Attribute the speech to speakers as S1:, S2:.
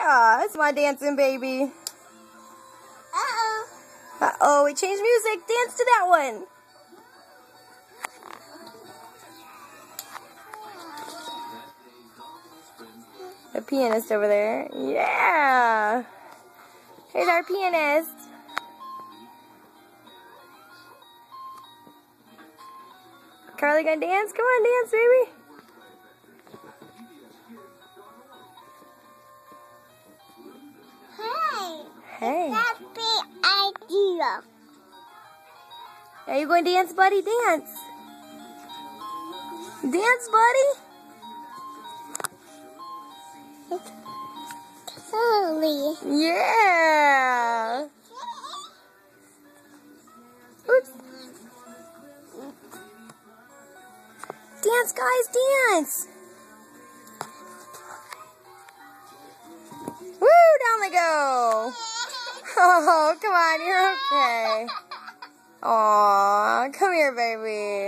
S1: Yeah, that's my dancing baby.
S2: Uh-oh.
S1: Uh-oh, we changed music. Dance to that one. The pianist over there. Yeah. Here's our pianist. Carly gonna dance? Come on, dance, baby. Hey.
S2: Happy idea.
S1: Are you going to dance, buddy? Dance. Dance, buddy.
S2: Holy.
S1: Yeah. Oops. Dance, guys, dance. Woo, down they go. Oh, come on, you're okay. Aw, come here, baby.